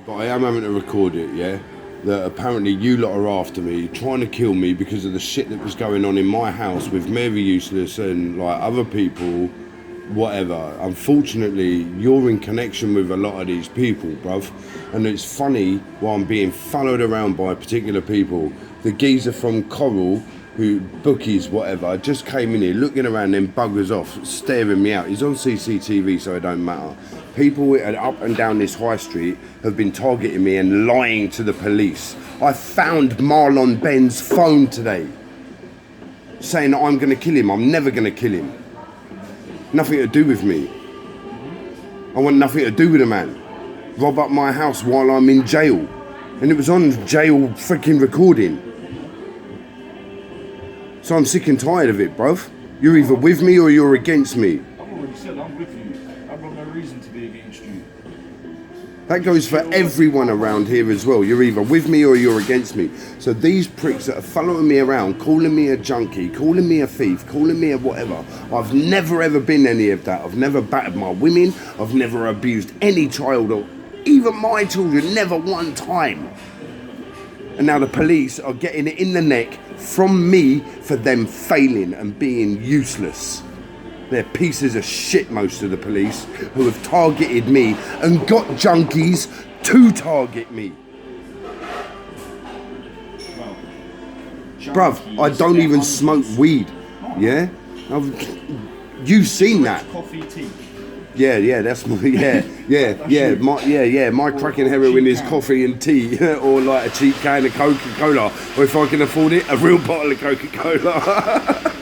but I am having to record it, yeah? That apparently you lot are after me, trying to kill me because of the shit that was going on in my house with Mary Useless and like other people, whatever. Unfortunately, you're in connection with a lot of these people, bruv. And it's funny while I'm being followed around by particular people. The geezer from Coral, who bookies, whatever, just came in here looking around, then buggers off, staring me out. He's on CCTV, so it don't matter. People up and down this high street have been targeting me and lying to the police. I found Marlon Ben's phone today, saying that I'm going to kill him. I'm never going to kill him. Nothing to do with me. I want nothing to do with a man. Rob up my house while I'm in jail. And it was on jail freaking recording. So I'm sick and tired of it, bruv. You're either with me or you're against me. I've already said I'm with you. I've got no reason to be against you. That goes for everyone around here as well. You're either with me or you're against me. So these pricks that are following me around, calling me a junkie, calling me a thief, calling me a whatever, I've never ever been any of that. I've never battered my women. I've never abused any child or even my children, never one time. And now the police are getting it in the neck from me for them failing and being useless. They're pieces of shit, most of the police, who have targeted me and got junkies to target me. Well, Bruv, I don't even smoke weed, yeah? You've seen that. Coffee, tea. Yeah, that's my, my cracking heroin is coffee and tea, or like a cheap can of Coca-Cola, or if I can afford it, a real bottle of Coca-Cola.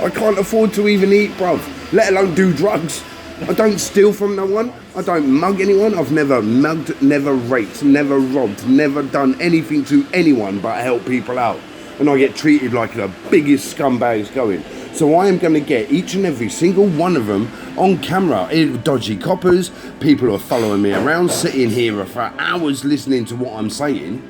I can't afford to even eat, bruv, let alone do drugs. I don't steal from no one, I don't mug anyone, I've never mugged, never raped, never robbed, never done anything to anyone but help people out. And I get treated like the biggest scumbags going. So I am going to get each and every single one of them on camera. Dodgy coppers, people who are following me around, sitting here for hours listening to what I'm saying.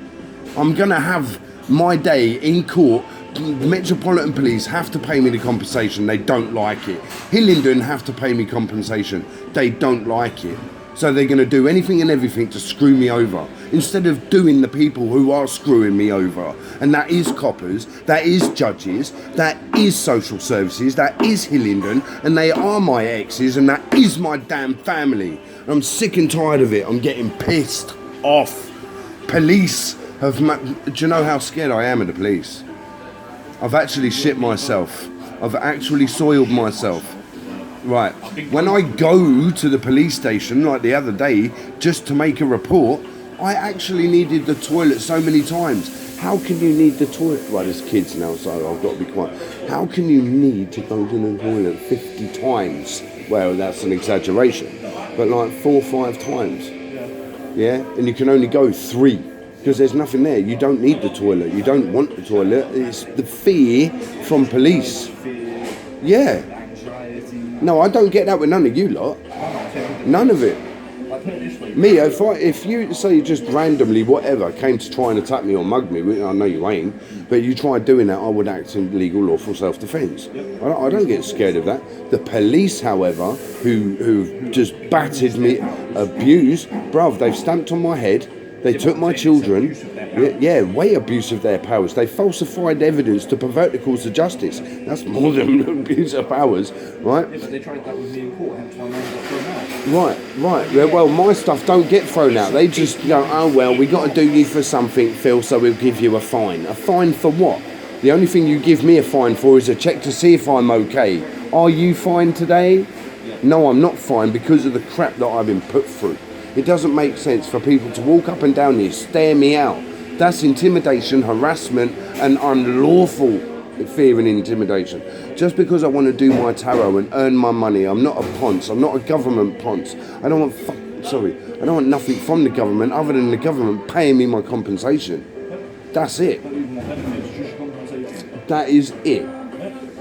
I'm going to have my day in court. The Metropolitan Police have to pay me the compensation. They don't like it. Hillingdon have to pay me compensation. They don't like it. So they're going to do anything and everything to screw me over instead of doing the people who are screwing me over. And that is coppers, that is judges, that is social services, that is Hillingdon, and they are my exes, and that is my damn family. I'm sick and tired of it. I'm getting pissed off. Police have... Do you know how scared I am of the police? I've actually shit myself. I've actually soiled myself. Right, when I go to the police station, like the other day, just to make a report, I actually needed the toilet so many times. How can you need the toilet? Right, there's kids now, so I've got to be quiet. How can you need to go to the toilet 50 times? Well, that's an exaggeration, but like 4 or 5 times. Yeah, and you can only go 3 because there's nothing there. You don't need the toilet. You don't want the toilet. It's the fear from police. Yeah. No, I don't get that with none of you lot. None of it. Me, if you say just randomly, whatever, came to try and attack me or mug me, I know you ain't, but you try doing that, I would act in legal lawful self-defence. I don't get scared of that. The police, however, who just battered me, abused, bruv, they've stamped on my head, they took my children, way abuse of their powers. They falsified evidence to pervert the course of justice. That's more than abuse of powers, right? Yeah, but they tried that with me in court, hence why mine got thrown out. Right. Well, my stuff don't get thrown out. They just go, oh, well, we got to do you for something, Phil, so we'll give you a fine. A fine for what? The only thing you give me a fine for is a check to see if I'm okay. Are you fine today? Yeah. No, I'm not fine because of the crap that I've been put through. It doesn't make sense for people to walk up and down here, stare me out. That's intimidation, harassment, and unlawful fear and intimidation. Just because I want to do my tarot and earn my money, I'm not a ponce. I'm not a government ponce. I don't want nothing from the government other than the government paying me my compensation. That's it. That is it.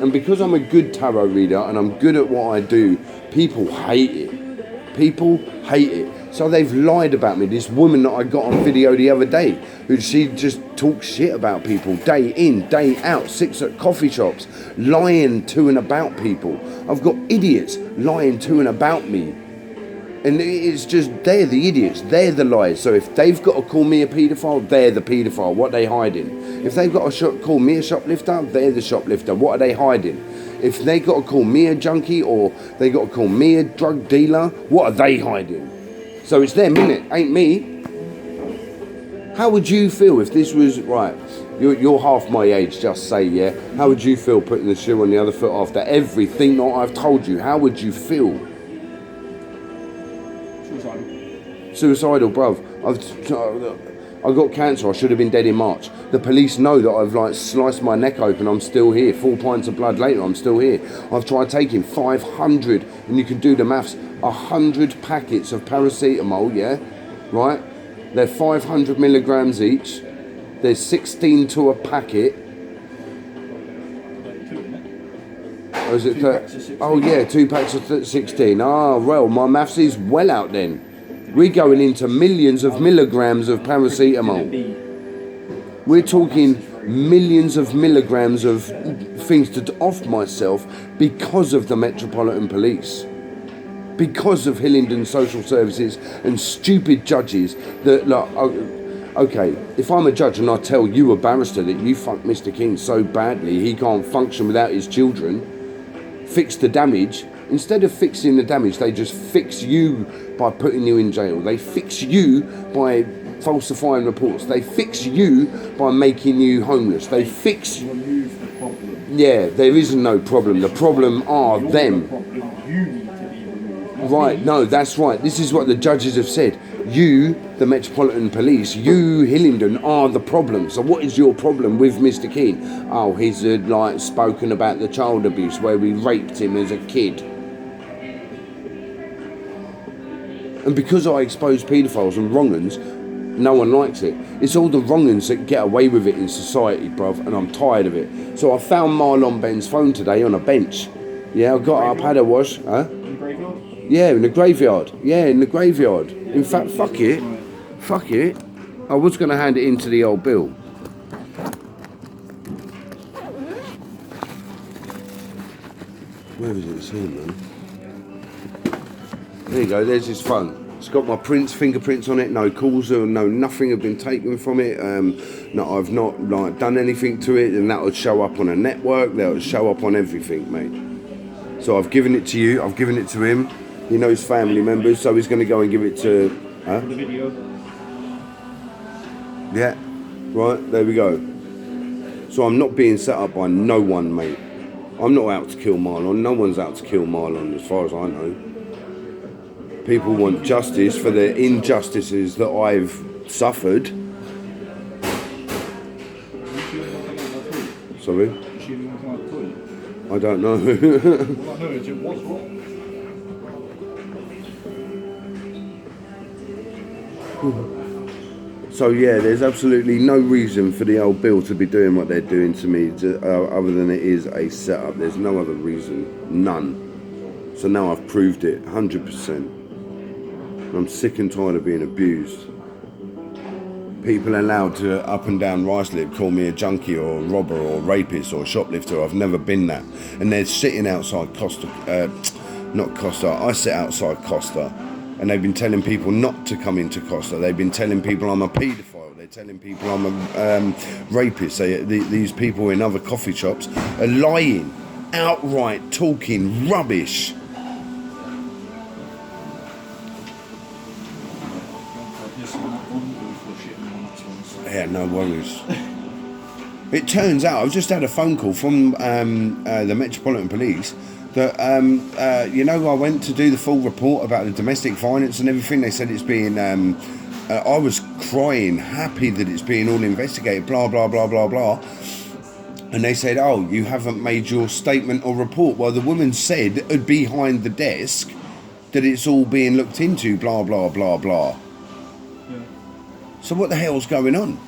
And because I'm a good tarot reader and I'm good at what I do, people hate it. People hate it. So they've lied about me. This woman that I got on video the other day, who she just talks shit about people day in, day out, sits at coffee shops, lying to and about people. I've got idiots lying to and about me. And it's just, they're the idiots, they're the liars. So if they've got to call me a paedophile, they're the paedophile. What are they hiding? If they've got to call me a shoplifter, they're the shoplifter. What are they hiding? If they got to call me a junkie or they got to call me a drug dealer, what are they hiding? So it's them, innit? Ain't me. How would you feel if this was, right, you're half my age, just say, yeah? How would you feel putting the shoe on the other foot after everything that I've told you? How would you feel? Suicidal, bruv. I got cancer. I should have been dead in March. The police know that I've like sliced my neck open. I'm still here. 4 pints of blood later, I'm still here. I've tried taking 500, and you can do the maths. 100 packets of paracetamol. Yeah, right. They're 500 milligrams each. There's 16 to a packet. Or is it 2 packs of 16. Ah, well, my maths is well out then. We're going into millions of milligrams of paracetamol. We're talking millions of milligrams of things to off myself because of the Metropolitan Police. Because of Hillingdon Social Services and stupid judges that, like, okay, if I'm a judge and I tell you, a barrister, that you fucked Mr. King so badly he can't function without his children, fix the damage. Instead of fixing the damage, they just fix you by putting you in jail. They fix you by falsifying reports. They fix you by making you homeless. They fix... Remove the problem. Yeah, there is no problem. The problem are them. The problem. You need to be removed. Right, no, that's right. This is what the judges have said. You, the Metropolitan Police, you, Hillingdon, are the problem. So what is your problem with Mr. Keane? Oh, he's like spoken about the child abuse where we raped him as a kid. And because I expose paedophiles and wrong-uns, no one likes it. It's all the wrong-uns that get away with it in society, bruv, and I'm tired of it. So I found Marlon Ben's phone today on a bench. Yeah, I got up, had a wash. Huh? In the graveyard? Yeah, in the graveyard. Yeah, in the graveyard. In fact, fuck it. Fuck it. I was going to hand it in to the old Bill. Where is it? It's here, man. There you go, there's his phone. It's got my fingerprints on it, no calls or no nothing have been taken from it. No, I've not like done anything to it, and that would show up on a network, that would show up on everything, mate. So I've given it to you, I've given it to him. He knows family members, so he's gonna go and give it to The video. Yeah, right, there we go. So I'm not being set up by no one, mate. I'm not out to kill Marlon, no one's out to kill Marlon as far as I know. People want justice for the injustices that I've suffered. Sorry? Is she the one come out the toilet? I don't know. All I know is it was wrong. So yeah, there's absolutely no reason for the old Bill to be doing what they're doing to me other than it is a setup. There's no other reason. None. So now I've proved it 100%. I'm sick and tired of being abused. People allowed to up and down Ruislip call me a junkie or a robber or a rapist or a shoplifter. I've never been that. And they're sitting outside Costa, not Costa, I sit outside Costa. And they've been telling people not to come into Costa. They've been telling people I'm a paedophile. They're telling people I'm a rapist. These people in other coffee shops are lying, outright talking rubbish. Yeah, no worries. It turns out, I've just had a phone call from the Metropolitan Police that, I went to do the full report about the domestic violence and everything. They said it's being, I was crying, happy that it's being all investigated, blah, blah, blah, blah, blah. And they said, oh, you haven't made your statement or report. Well, the woman said behind the desk that it's all being looked into, blah, blah, blah, blah. So what the hell's going on?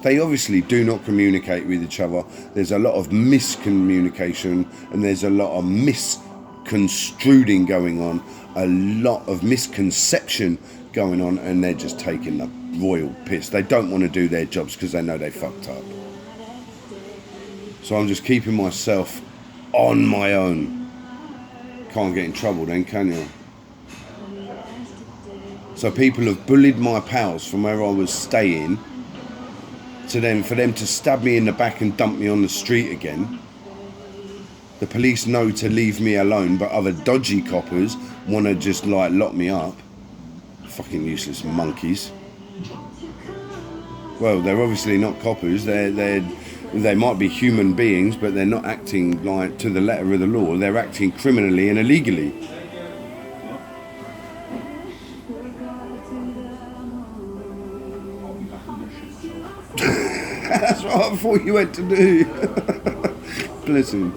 They obviously do not communicate with each other. There's a lot of miscommunication and there's a lot of misconstruing going on, a lot of misconception going on, and they're just taking the royal piss. They don't want to do their jobs because they know they fucked up. So I'm just keeping myself on my own. Can't get in trouble then, can you? So people have bullied my pals from where I was staying, to then for them to stab me in the back and dump me on the street again. The police know to leave me alone, but other dodgy coppers want to just like lock me up. Fucking useless monkeys. Well, they're obviously not coppers. They might be human beings, but they're not acting like to the letter of the law. They're acting criminally and illegally. That's what I thought you went to do. Bless him.